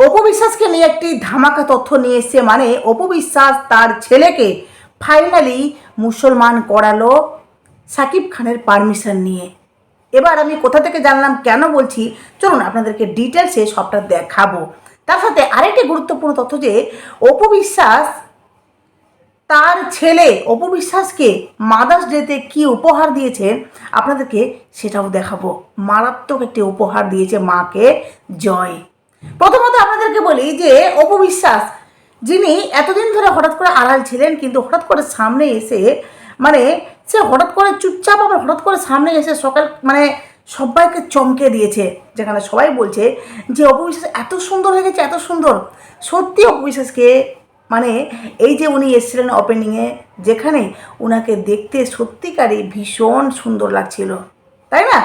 অপু বিশ্বাসকে নিয়ে একটি ধামাকা তথ্য নিয়ে এসছে, মানে অপু বিশ্বাস তার ছেলেকে ফাইনালি মুসলমান করালো সাকিব খানের পারমিশন নিয়ে। এবার আমি কোথা থেকে জানলাম, কেন বলছি, চলুন আপনাদেরকে ডিটেলসে সবটা দেখাবো। তার সাথে আরেকটি গুরুত্বপূর্ণ তথ্য যে অপু বিশ্বাস তার ছেলে অপু বিশ্বাসকে মাদার্স ডেতে কী উপহার দিয়েছে আপনাদেরকে সেটাও দেখাবো। মারাত্মক একটি উপহার দিয়েছে মাকে জয়। প্রথমত আপনাদেরকে বলি যে অপু বিশ্বাস, যিনি এতদিন ধরে হঠাৎ করে আড়াল ছিলেন, কিন্তু হঠাৎ করে সামনে এসে মানে সে হঠাৎ করে চুপচাপ আবার হঠাৎ করে সামনে এসে সকাল মানে সবাইকে চমকে দিয়েছে, যেখানে সবাই বলছে যে অপু বিশ্বাস এত সুন্দর হয়ে গেছে, এত সুন্দর। সত্যি অপু বিশ্বাসকে মানে এই যে উনি এসেছিলেন ওপেনিংয়ে, যেখানে ওনাকে দেখতে সত্যিকারই ভীষণ সুন্দর লাগছিল, তাই না?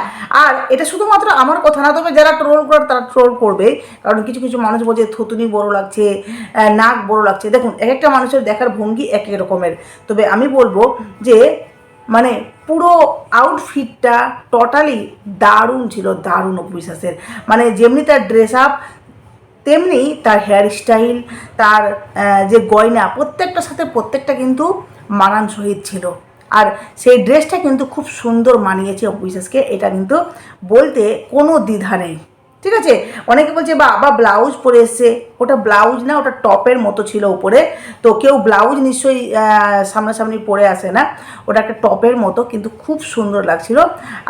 আর এটা শুধুমাত্র আমার কথা না, তবে যারা ট্রোল করার তারা ট্রোল করবে, কারণ কিছু কিছু মানুষ বলছে থুতুনি বড় লাগছে, নাক বড় লাগছে। দেখুন, এক একটা মানুষের দেখার ভঙ্গি এক এক রকমের। তবে আমি বলবো যে মানে পুরো আউটফিটটা টোটালি দারুণ ছিল, দারুণ অপু বিশ্বাসের। মানে যেমনি তার ড্রেস আপ, তেমনি তার হেয়ার স্টাইল, তার যে গয়না, প্রত্যেকটার সাথে প্রত্যেকটা কিন্তু মানানসহিত ছিল। আর সেই ড্রেসটা কিন্তু খুব সুন্দর মানিয়েছে অপু বিশ্বাসকে, এটা কিন্তু বলতে কোনো দ্বিধা নেই। ঠিক আছে, অনেকে বলছে বা ব্লাউজ পরে এসছে, ওটা ব্লাউজ না, ওটা টপের মতো ছিল উপরে। তো কেউ ব্লাউজ নিশ্চয়ই সামনাসামনি পরে আসে না, ওটা একটা টপের মতো, কিন্তু খুব সুন্দর লাগছিল।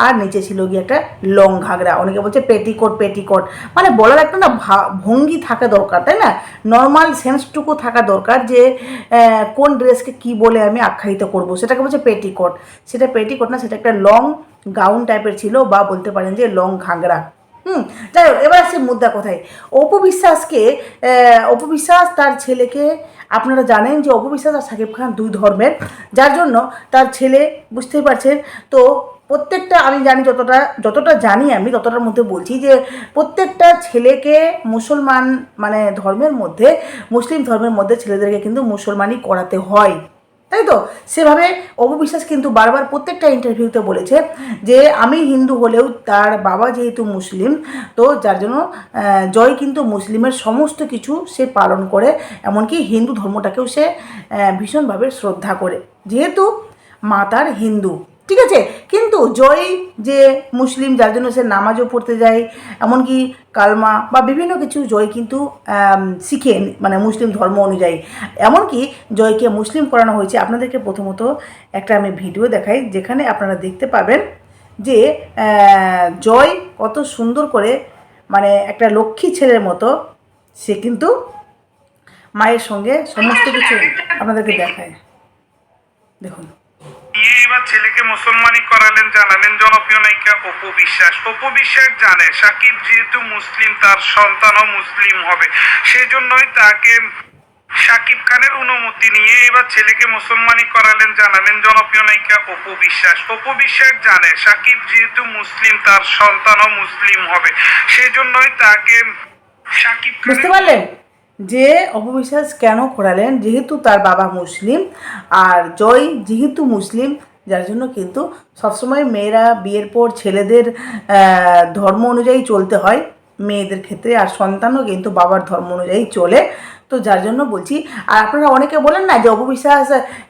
আর নিচে ছিল গিয়ে একটা লং ঘাগরা, অনেকে বলছে পেটিকোট পেটিকোট, মানে বলার একটা না ভঙ্গি থাকা দরকার, তাই না? নর্মাল সেন্সটুকু থাকা দরকার যে কোন ড্রেসকে কি বলে আমি আখ্যায়িত করব। সেটাকে বলছে পেটিকোট, সেটা পেটিকোট না, সেটা একটা লং গাউন টাইপের ছিল, বা বলতে পারেন যে লং ঘাগরা। যাই হোক, এবার আসছে মুদ্রা কোথায়। অপু বিশ্বাসকে অপু বিশ্বাস তার ছেলেকে, আপনারা জানেন যে অপু বিশ্বাস আর সাকিব খান দুই ধর্মের, যার জন্য তার ছেলে, বুঝতেই পারছেন তো, প্রত্যেকটা আমি জানি, যতটা জানি আমি ততটার মধ্যে বলছি যে প্রত্যেকটা ছেলেকে মুসলমান মানে ধর্মের মধ্যে, মুসলিম ধর্মের মধ্যে ছেলেদেরকে কিন্তু মুসলমানই করাতে হয়, তাই তো? সেভাবে অপু বিশ্বাস কিন্তু বারবার প্রত্যেকটা ইন্টারভিউতে বলেছে যে আমি হিন্দু হলেও তার বাবা যেহেতু মুসলিম, তো যার জন্য জয় কিন্তু মুসলিমের সমস্ত কিছু সে পালন করে, এমনকি হিন্দু ধর্মটাকেও সে ভীষণভাবে শ্রদ্ধা করে, যেহেতু মা তার হিন্দু। ঠিক আছে, কিন্তু জয় যে মুসলিম, যার জন্য সে নামাজও পড়তে যায়, এমনকি কালমা বা বিভিন্ন কিছু জয় কিন্তু শিখে, মানে মুসলিম ধর্ম অনুযায়ী। এমনকি জয়কে মুসলিম করানো হয়েছে। আপনাদেরকে প্রথমত একটা আমি ভিডিও দেখাই, যেখানে আপনারা দেখতে পাবেন যে জয় কত সুন্দর করে, মানে একটা লক্ষ্মী ছেলের মতো সে কিন্তু মায়ের সঙ্গে সমস্ত কিছু আপনাদেরকে দেখায়। দেখুন, এবার ছেলেকে মুসলমানি করালেন, জানালেন জনপ্রিয় নায়িকা অপু বিশ্বাস। অপু বিশ্বাস জানে সাকিব যেহেতু মুসলিম, তার সন্তানও মুসলিম হবে, সেজন্যই তাকে সাকিব খানের অনুমতি নিয়ে এবার ছেলেকে মুসলমানি করালেন, জানালেন জনপ্রিয় নায়িকা অপু বিশ্বাস। অপু বিশ্বাস জানে সাকিব যেহেতু মুসলিম, তার সন্তানও মুসলিম হবে, সেজন্যই তাকে সাকিব বুঝতে পারলেন যে অপু বিশ্বাস কেন করালেন? যেহেতু তার বাবা মুসলিম আর জয় যেহেতু মুসলিম, যার জন্য কিন্তু সবসময় মেয়েরা বিয়ের পর ছেলেদের ধর্ম অনুযায়ী চলতে হয় মেয়েদের ক্ষেত্রে, আর সন্তানও কিন্তু বাবার ধর্ম অনুযায়ী চলে। তো যার জন্য বলছি। আর আপনারা অনেকে বলেন না যে অপু বিশ্বাস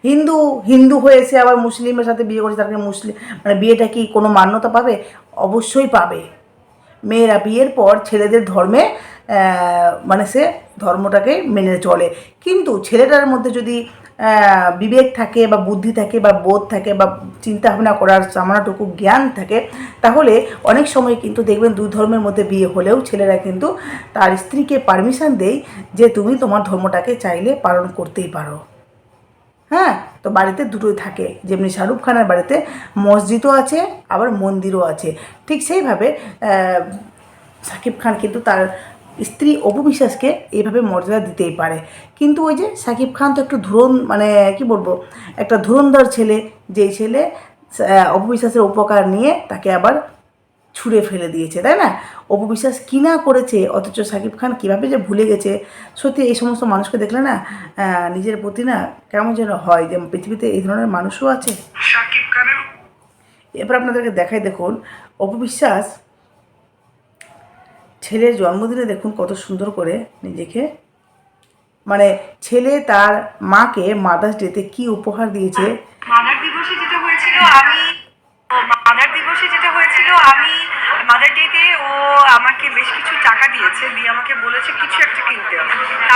হিন্দু হিন্দু হয়েছে আবার মুসলিমের সাথে বিয়ে করেছে, তাকে মুসলিম মানে বিয়েটা কি কোনো মান্যতা পাবে? অবশ্যই পাবে। মেয়েরা বিয়ের পর ছেলেদের ধর্মে মানে সে ধর্মটাকে মেনে চলে, কিন্তু ছেলেটার মধ্যে যদি বিবেক থাকে বা বুদ্ধি থাকে বা বোধ থাকে বা চিন্তা ভাবনা করার সামান্যটুকু জ্ঞান থাকে, তাহলে অনেক সময় কিন্তু দেখবেন দুই ধর্মের মধ্যে বিয়ে হলেও ছেলেরা কিন্তু তার স্ত্রীকে পারমিশন দেয় যে তুমি তোমার ধর্মটাকে চাইলে পালন করতেই পারো। হ্যাঁ, তো বাড়িতে দুটোই থাকে, যেমনি শাহরুখ খানের বাড়িতে মসজিদও আছে আবার মন্দিরও আছে, ঠিক সেইভাবে সাকিব খান কিন্তু তার স্ত্রী অপু বিশ্বাসকে এইভাবে মর্যাদা দিতেই পারে। কিন্তু ওই যে সাকিব খান তো একটু মানে কি বলবো, একটা ধুরন্ধর ছেলে, যেই ছেলে অপু বিশ্বাসের উপকার নিয়ে তাকে আবার ছুঁড়ে ফেলে দিয়েছে, তাই না? অপু বিশ্বাস কী না করেছে, অথচ সাকিব খান কীভাবে যে ভুলে গেছে। সত্যি এই সমস্ত মানুষকে দেখলে না নিজের প্রতি না কেমন যেন হয় যে পৃথিবীতে এই ধরনের মানুষও আছে। সাকিব খানের এবার আপনাদেরকে দেখাই, দেখুন অপু বিশ্বাস ছেলের জন্মদিনে দেখুন কত সুন্দর করে নিজেকে, মানে ছেলে তার মাকে মাদার্স ডেতে কি উপহার দিয়েছে। মাদার দিবসে যেটা হয়েছিল আমি মাদার ডেতে ও আমাকে বেশ কিছু টাকা দিয়েছে, দিয়ে আমাকে বলেছে কিছু একটা কিনতে।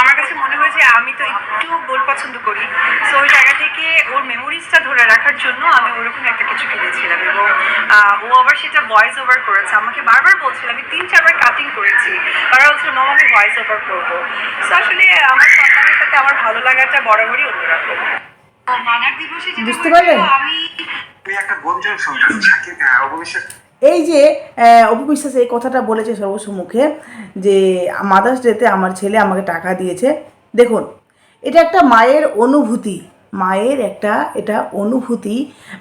আমার কাছে মনে হয়েছে আমি তো একটু গোল পছন্দ করি, সো ওই জায়গা থেকে ওর মেমোরিজটা ধরে রাখার জন্য আমি ওরকম একটা কিছু কিনেছিলাম। এবং ও আবার সেটা ভয়েস ওভার করেছে, আমাকে বারবার বলছিল, আমি 3-4বার কাটিং করেছি, তারা বলছিল নো আমি ভয়েস ওভার করবো। সো আসলে আমার সন্তানের সাথে আমার ভালো লাগাটা বরাবরই অন্যরকম। মাদার দিবসে যেটা বুঝতে পারলেন? আমি একটা গুঞ্জন শুনছি সাকিব অবশ্যই এই যে অপু বিশ্বাস এই কথাটা বলেছে সর্বসম্মুখে যে মাদার্স ডেতে আমার ছেলে আমাকে টাকা দিয়েছে। দেখুন, এটা একটা মায়ের অনুভূতি, মায়ের একটা এটা অনুভূতি,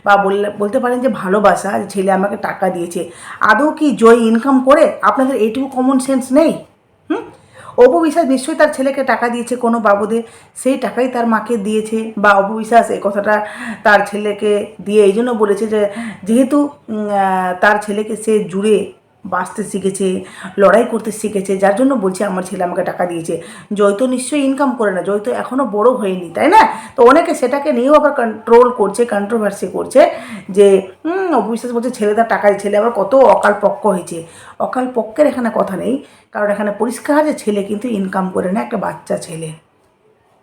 বা বলতে পারেন যে ভালোবাসা, যে ছেলে আমাকে টাকা দিয়েছে। আদৌ কি জয় ইনকাম করে? আপনাদের এইটুকু কমন সেন্স নেই? অপু বিশ্বাস নিশ্চয়ই তার ছেলেকে টাকা দিয়েছে কোনো বাবদে, সেই টাকাই তার মাকে দিয়েছে। বা অপু বিশ্বাস এই কথাটা তার ছেলেকে দিয়ে এই জন্য বলেছে যে যেহেতু তার ছেলেকে সে জুড়ে বাঁচতে শিখেছে, লড়াই করতে শিখেছে, যার জন্য বলছে আমার ছেলে আমাকে টাকা দিয়েছে। জয় তো নিশ্চয়ই ইনকাম করে না, জয় তো এখনও বড় হয়নি, তাই না? তো অনেকে সেটাকে নিয়েও আবার কন্ট্রোল করছে, কন্ট্রোভার্সি করছে যে অপু বিশ্বাস বলছে ছেলে তার টাকা, ছেলে আবার কত অকাল পক্ষ হয়েছে। অকাল পক্ষের এখানে কথা নেই, কারণ এখানে পরিষ্কার যে ছেলে কিন্তু ইনকাম করে না, একটা বাচ্চা ছেলে,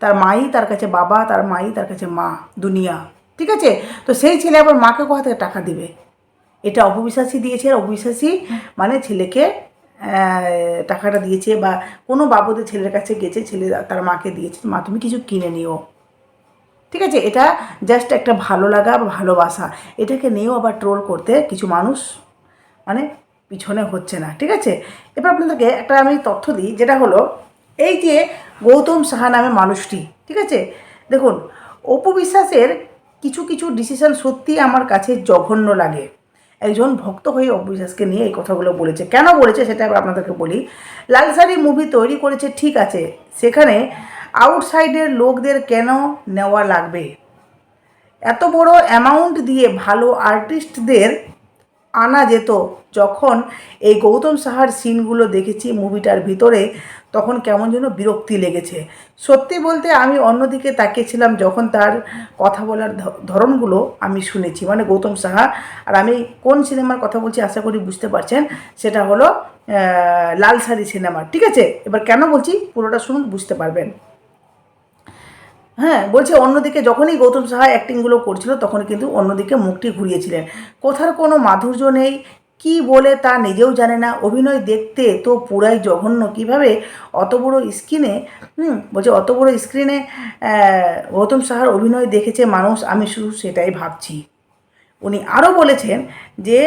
তার মাই তার কাছে বাবা, তার মাই তার কাছে মা, দুনিয়া, ঠিক আছে? তো সেই ছেলে আবার মাকে কোথা থেকে টাকা দিবে? এটা অপবিশ্বাসী দিয়েছে, আর অপবিশ্বাসী মানে ছেলেকে টাকাটা দিয়েছে, বা কোনো বাবদে ছেলের কাছে গেছে, ছেলে তার মাকে দিয়েছে, মা তুমি কিছু কিনে নিও, ঠিক আছে? এটা জাস্ট একটা ভালো লাগা বা ভালোবাসা, এটাকে নিয়েও আবার ট্রোল করতে কিছু মানুষ মানে পিছনে হচ্ছে না, ঠিক আছে? এবার আপনাদেরকে একটা আমি তথ্য দিই, যেটা হলো এই যে গৌতম সাহা নামে মানুষটি, ঠিক আছে? দেখুন, অপু বিশ্বাসের কিছু কিছু ডিসিশন সত্যি আমার কাছে জঘন্য লাগে। একজন ভক্ত হয়ে অপু বিশ্বাসকে নিয়ে এই কথাগুলো বলেছে। কেন বলেছে সেটা আবার আপনাদেরকে বলি। লালসারি মুভি তৈরি করেছে, ঠিক আছে, সেখানে আউটসাইডের লোকদের কেন নেওয়া লাগবে? এত বড় অ্যামাউন্ট দিয়ে ভালো আর্টিস্টদের আনা যেত। যখন এই গৌতম সাহার সিনগুলো দেখেছি মুভিটার ভিতরে, তখন কেমন যেন বিরক্তি লেগেছে। সত্যি বলতে আমি অন্যদিকে তাকিয়েছিলাম যখন তার কথা বলার ধরনগুলো আমি শুনেছি, মানে গৌতম সাহা। আর আমি কোন সিনেমার কথা বলছি আশা করি বুঝতে পারছেন, সেটা হলো লালসারি সিনেমা, ঠিক আছে? এবার কেন বলছি পুরোটা শুনুন, বুঝতে পারবেন। হ্যাঁ, বলছে অন্যদিকে যখনই গৌতম সাহা অ্যাক্টিংগুলো করছিল তখন কিন্তু অন্যদিকে মুখটি ঘুরিয়েছিলেন। কথার কোনো মাধুর্য নেই, কি বলে তা নিজেও জানে না। অভিনয় দেখতে তো পুরাই জঘন্য। কীভাবে অত বড় স্ক্রিনে, বলছে অত বড় স্ক্রিনে গৌতম সাহার অভিনয় দেখেছে মানুষ, আমি শুধু সেটাই ভাবছি। উনি আরও বলেছেন যে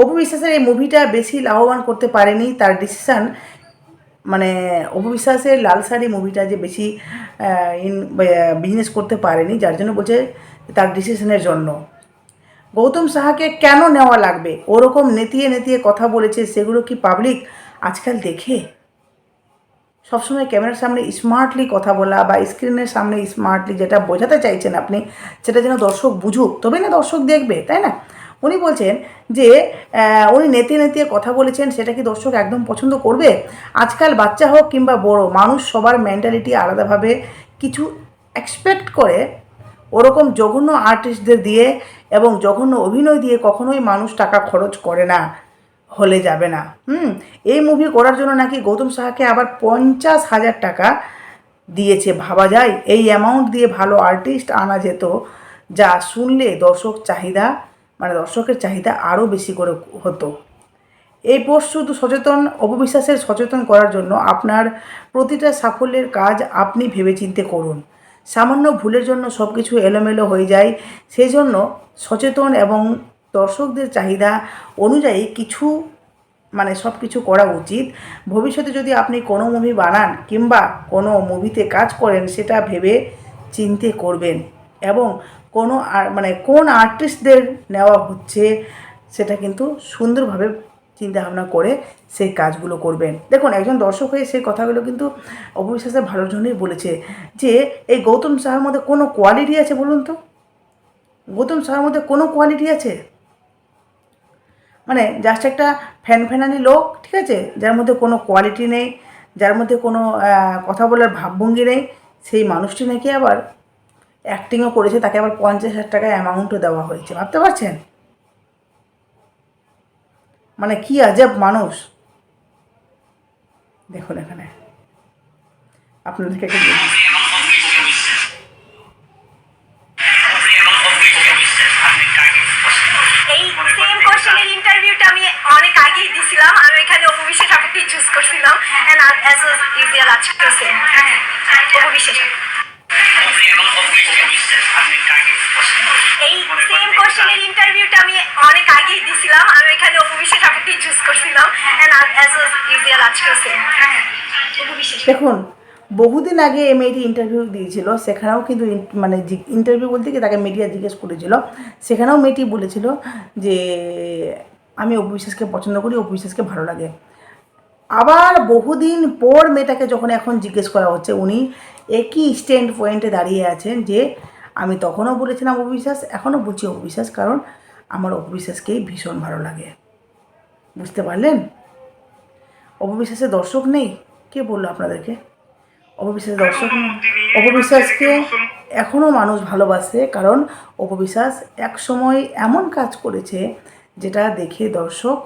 অপু বিশ্বাসের এই মুভিটা বেশি লাভবান করতে পারেনি, তার ডিসিশান, মানে অপু বিশ্বাসের লালসারি মুভিটা যে বেশি বিজনেস করতে পারেনি, যার জন্য বলছে তার ডিসিশনের জন্য। গৌতম সাহাকে কেন নেওয়া লাগবে? ওরকম নেতিয়ে নেতিয়ে কথা বলেছে, সেগুলো কি পাবলিক আজকাল দেখে? সবসময় ক্যামেরার সামনে স্মার্টলি কথা বলা বা স্ক্রিনের সামনে স্মার্টলি যেটা বোঝাতে চাইছেন আপনি, সেটা যেন দর্শক বুঝুক, তবে না দর্শক দেখবে, তাই না? উনি বলছেন যে উনি নেতিয়ে নেতিয়ে কথা বলেছেন, সেটা কি দর্শক একদম পছন্দ করবে? আজকাল বাচ্চা হোক কিংবা বড় মানুষ, সবার মেন্টালিটি আলাদাভাবে, কিছু এক্সপেক্ট করে। ওরকম জঘন্য আর্টিস্টদের দিয়ে এবং জঘন্য অভিনয় দিয়ে কখনোই মানুষ টাকা খরচ করে না, হলে যাবে না। এই মুভি করার জন্য নাকি গৌতম সাহাকে আবার 50,000 টাকা দিয়েছে। ভাবা যায় এই অ্যামাউন্ট দিয়ে ভালো আর্টিস্ট আনা যেত, যা শুনলে দর্শকের চাহিদা আরও বেশি করে হতো। এই পোস্ট শুধু অপবিশ্বাসের সচেতন করার জন্য। আপনার প্রতিটা সাফল্যের কাজ আপনি ভেবেচিন্তে করুন। সামান্য ভুলের জন্য সব কিছু এলোমেলো হয়ে যায়, সেই জন্য সচেতন এবং দর্শকদের চাহিদা অনুযায়ী সব কিছু করা উচিত। ভবিষ্যতে যদি আপনি কোনো মুভি বানান কিংবা কোনো মুভিতে কাজ করেন, সেটা ভেবে চিন্তে করবেন এবং কোন আর্টিস্টদের নেওয়া হচ্ছে সেটা কিন্তু সুন্দরভাবে চিন্তাভাবনা করে সেই কাজগুলো করবেন। দেখুন, একজন দর্শক হয়ে সেই কথাগুলো কিন্তু অপবিশ্বাসের ভালোর জন্যই বলেছে যে এই গৌতম সাহার মধ্যে কোনো কোয়ালিটি আছে বলুন তো? গৌতম সাহার মধ্যে কোনো কোয়ালিটি আছে? মানে জাস্ট একটা ফ্যানফ্যানানি লোক, ঠিক আছে, যার মধ্যে কোনো কোয়ালিটি নেই, যার মধ্যে কোনো কথা বলার ভাবভঙ্গি নেই, সেই মানুষটি নাকি আবার অ্যাক্টিংও করেছে, তাকে আবার 50,000 টাকা অ্যামাউন্টও দেওয়া হয়েছে। ভাবতে পারছেন? মানে কি আজব মানুষ। দেখুন এখানে আপনাদেরকে একটু বলি। এই সেম কোশ্চেনের ইন্টারভিউটা আমি অনেক আগেই দিছিলাম। আমি এখানে অপবিশ্বাস ঠাকুরকে চুজ করছিলাম এন্ড অ্যাজ ইউজুয়াল আজকে সেম অপবিশ্বাস। এই সেম কোশ্চেনের ইন্টারভিউটা আমি অনেক আগেই দিছিলাম। আমি এখানে অপবিশ্বাস ঠাকুরকে চুজ করছিলাম এন্ড অ্যাজ ইউজুয়াল আজকে সেম অপবিশ্বাস। দেখুন বহুদিন আগে এই মেয়েটি ইন্টারভিউ দিয়েছিল, সেখানেও কিন্তু মানে ইন্টারভিউ বলতে কি তাকে মিডিয়া জিজ্ঞেস করেছিল, সেখানেও মেয়েটি বলেছিল যে আমি অপু বিশ্বাসকে পছন্দ করি, অপু বিশ্বাসকে ভালো লাগে। আবার বহুদিন পর মেয়েটাকে যখন এখন জিজ্ঞেস করা হচ্ছে, উনি একই স্ট্যান্ড পয়েন্টে দাঁড়িয়ে আছেন যে আমি তখনও বলেছিলাম অপু বিশ্বাস, এখনও বলছি অপু বিশ্বাস, কারণ আমার অপু বিশ্বাসকেই ভীষণ ভালো লাগে। বুঝতে পারলেন? অপু বিশ্বাসের দর্শক নেই? কে বললো আপনাদেরকে অপু বিশ্বাসের দর্শক নেই? অপু বিশ্বাসকে এখনও মানুষ ভালোবাসে, কারণ অপু বিশ্বাস এক সময় এমন কাজ করেছে যেটা দেখে দর্শক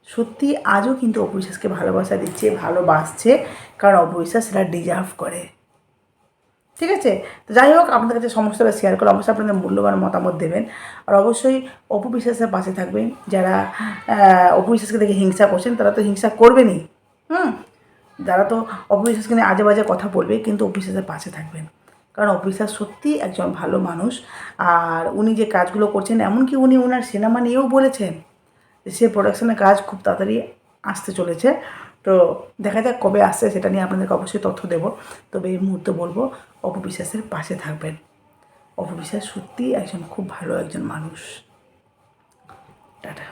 সত্যি আজও কিন্তু অপু বিশ্বাসকে ভালোবাসা দিচ্ছে, ভালোবাসছে, কারণ অপু বিশ্বাস সেটা ডিজার্ভ করে। ঠিক আছে, তো যাই হোক, আপনাদের কাছে সমস্তটা শেয়ার করে অবশ্যই আপনাদের মূল্যবান মতামত দেবেন। আর অবশ্যই অপু বিশ্বাসের পাশে থাকবেন। যারা অপু বিশ্বাসকে দেখে হিংসা করছেন তারা তো হিংসা করবেনই, যারা তো অপু বিশ্বাসকে নিয়ে আজে বাজে কথা বলবে, কিন্তু অপু বিশ্বাসের পাশে থাকবেন, কারণ অপু বিশ্বাস সত্যিই একজন ভালো মানুষ। আর উনি যে কাজগুলো করছেন, এমনকি উনি ওনার সিনেমা নিয়েও বলেছেন যে সে প্রোডাকশনের কাজ খুব তাড়াতাড়ি আসতে চলেছে। তো দেখা যাক কবে আসছে, সেটা নিয়ে আপনাদেরকে অবশ্যই তথ্য দেবো। তবে এই মুহূর্তে বলবো অপু বিশ্বাসের পাশে থাকবেন। অপু বিশ্বাস সত্যিই একজন খুব ভালো একজন মানুষ। টাটা।